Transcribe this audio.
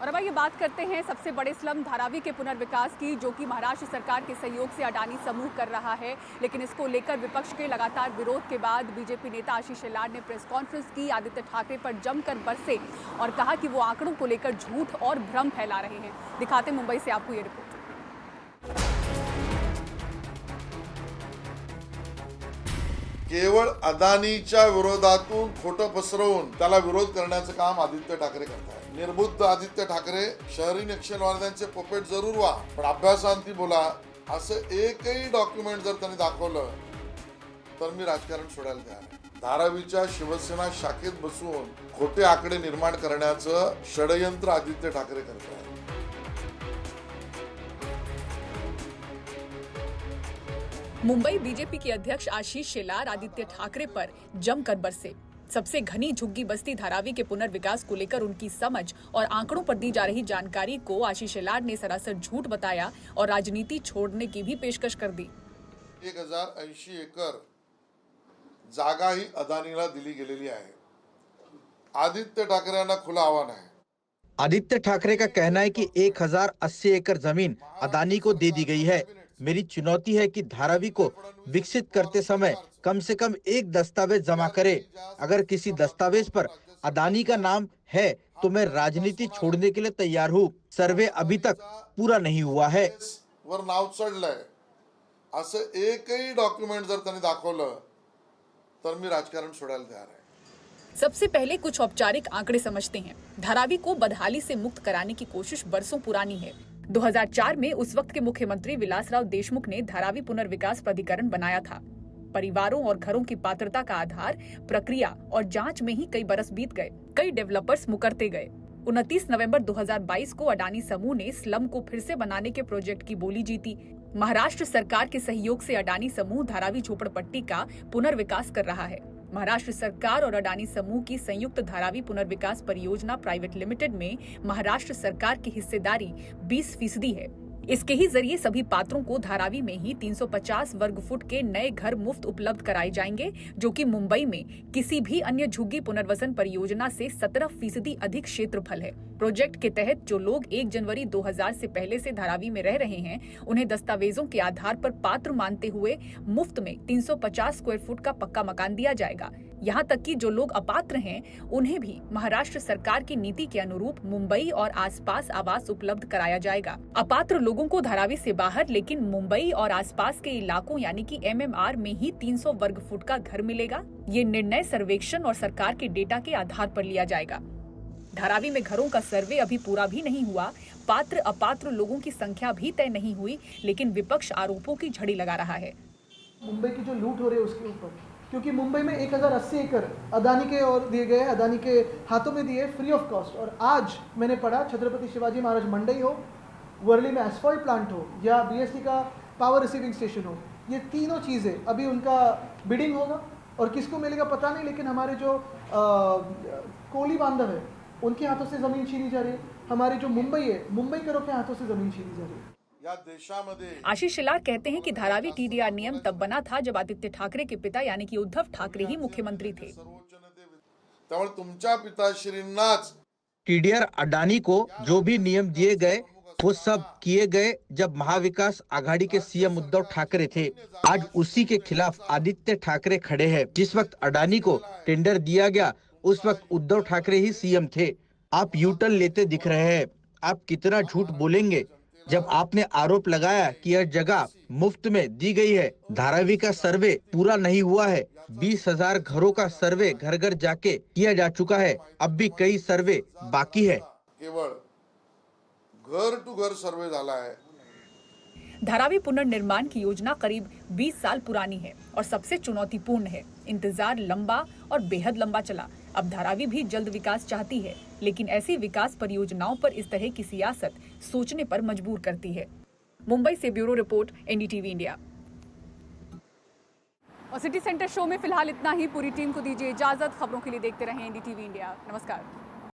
और अब आइए बात करते हैं सबसे बड़े स्लम धारावी के पुनर्विकास की, जो कि महाराष्ट्र सरकार के सहयोग से अडानी समूह कर रहा है। लेकिन इसको लेकर विपक्ष के लगातार विरोध के बाद बीजेपी नेता आशीष शेलार ने प्रेस कॉन्फ्रेंस की, आदित्य ठाकरे पर जमकर बरसे और कहा कि वो आंकड़ों को लेकर झूठ और भ्रम फैला रहे हैं। दिखाते मुंबई से आपको ये रिपोर्ट। केवळ अदानीच्या विरोधातून खोटं पसरवून त्याला विरोध करण्याचं काम आदित्य ठाकरे करतात। निर्बुद्ध आदित्य ठाकरे शहरी नक्षलवाद्यांचे पपेट जरूर व्हा, पण अभ्यासांती बोला। असं एकही डॉक्युमेंट जर त्यांनी दाखवलं तर मी राजकारण सोडायला तयार आहे। धारावीच्या शिवसेना शाखेत बसून खोटे आकडे निर्माण करण्याचं षडयंत्र आदित्य ठाकरे करतात। मुंबई बीजेपी के अध्यक्ष आशीष शेलार आदित्य ठाकरे पर जमकर बरसे। सबसे घनी झुग्गी बस्ती धारावी के पुनर्विकास को लेकर उनकी समझ और आंकड़ों पर दी जा रही जानकारी को आशीष शेलार ने सरासर झूठ बताया और राजनीति छोड़ने की भी पेशकश कर दी। 1080 एकर जागा ही अदानीला दिली गेलेली आहे। आदित्य ठाकरेंना खुला आव्हान आहे। आदित्य ठाकरे का कहना है कि 1080 एकड़ जमीन अदानी को दे दी गई है। मेरी चुनौती है कि धारावी को विकसित करते समय कम से कम एक दस्तावेज जमा करे। अगर किसी दस्तावेज पर अदानी का नाम है तो मैं राजनीति छोड़ने के लिए तैयार हूँ। सर्वे अभी तक पूरा नहीं हुआ है। वर नाव चढलंय असं एकही डॉक्युमेंट जर त्यांनी दाखवलं तर मी राजकारण सोडायला तयार आहे। सबसे पहले कुछ औपचारिक आंकड़े समझते हैं। धारावी को बदहाली से मुक्त कराने की कोशिश बरसों पुरानी है। 2004 में उस वक्त के मुख्यमंत्री विलासराव देशमुख ने धारावी पुनर्विकास प्राधिकरण बनाया था। परिवारों और घरों की पात्रता का आधार, प्रक्रिया और जांच में ही कई बरस बीत गए। कई डेवलपर्स मुकरते गए। 29 नवंबर 2022 को अडानी समूह ने स्लम को फिर से बनाने के प्रोजेक्ट की बोली जीती। महाराष्ट्र सरकार के सहयोग से अडानी समूह धारावी झोपड़पट्टी का पुनर्विकास कर रहा है। महाराष्ट्र सरकार और अडानी समूह की संयुक्त धारावी पुनर्विकास परियोजना प्राइवेट लिमिटेड में महाराष्ट्र सरकार की हिस्सेदारी 20% है। इसके ही जरिए सभी पात्रों को धारावी में ही 350 वर्ग फुट के नए घर मुफ्त उपलब्ध कराए जाएंगे, जो कि मुंबई में किसी भी अन्य झुग्गी पुनर्वसन परियोजना से 17% अधिक क्षेत्रफल है। प्रोजेक्ट के तहत जो लोग 1 जनवरी 2000 से पहले से धारावी में रह रहे हैं, उन्हें दस्तावेजों के आधार पर पात्र मानते हुए मुफ्त में 350 स्क्वायर फुट का पक्का मकान दिया जाएगा। यहाँ तक कि जो लोग अपात्र हैं, उन्हें भी महाराष्ट्र सरकार की नीति के अनुरूप मुंबई और आसपास आवास उपलब्ध कराया जाएगा। अपात्र लोगों को धारावी से बाहर लेकिन मुंबई और आसपास के इलाकों यानी कि MMR में ही 300 वर्ग फुट का घर मिलेगा। ये निर्णय सर्वेक्षण और सरकार के डेटा के आधार पर लिया जाएगा। धारावी में घरों का सर्वे अभी पूरा भी नहीं हुआ। पात्र अपात्र लोगों की संख्या भी तय नहीं हुई, लेकिन विपक्ष आरोपों की झड़ी लगा रहा है। मुंबई की जो लूट हो रही है उसके ऊपर, क्योंकि मुंबई में 1080 एकड़ अदानी के और दिए गए, अदानी के हाथों में दिए फ्री ऑफ कॉस्ट। और आज मैंने पढ़ा छत्रपति शिवाजी महाराज मंडई हो, वर्ली में एसफॉल्ट प्लांट हो या BST का पावर रिसीविंग स्टेशन हो, ये तीनों चीज़ें अभी उनका बिडिंग होगा और किसको मिलेगा पता नहीं। लेकिन हमारे जो कोली बांधव है उनके हाथों से ज़मीन छीनी जा रही है। हमारे जो मुंबई है, मुंबईकरों के हाथों से ज़मीन छीनी जा रही है। आशीष शेलार कहते हैं कि धारावी TDR नियम तब बना था जब आदित्य ठाकरे के पिता यानी कि उद्धव ठाकरे ही मुख्यमंत्री थे। त्यामुळे तुमच्या पिताश्रींनाच TDR अडानी को जो भी नियम दिए गए वो सब किए गए जब महाविकास आघाड़ी के CM उद्धव ठाकरे थे। आज उसी के खिलाफ आदित्य ठाकरे खड़े हैं। जिस वक्त अडानी को टेंडर दिया गया उस वक्त उद्धव ठाकरे ही CM थे। आप U-टर्न लेते दिख रहे हैं। आप कितना झूठ बोलेंगे जब आपने आरोप लगाया कि यह जगह मुफ्त में दी गई है। धारावी का सर्वे पूरा नहीं हुआ है। 20,000 घरों का सर्वे घर घर जाके किया जा चुका है। अब भी कई सर्वे बाकी है। केवळ घर टू घर सर्वे झाला है। धारावी पुनर्निर्माण की योजना करीब 20 साल पुरानी है और सबसे चुनौतीपूर्ण है। इंतजार लंबा और बेहद लंबा चला। अब धारावी भी जल्द विकास चाहती है, लेकिन ऐसी विकास परियोजनाओं पर इस तरह की सियासत सोचने पर मजबूर करती है। मुंबई से ब्यूरो रिपोर्ट, NDTV इंडिया। और सिटी सेंटर शो में फिलहाल इतना ही। पूरी टीम को दीजिए इजाजत। खबरों के लिए देखते रहें NDTV इंडिया। नमस्कार।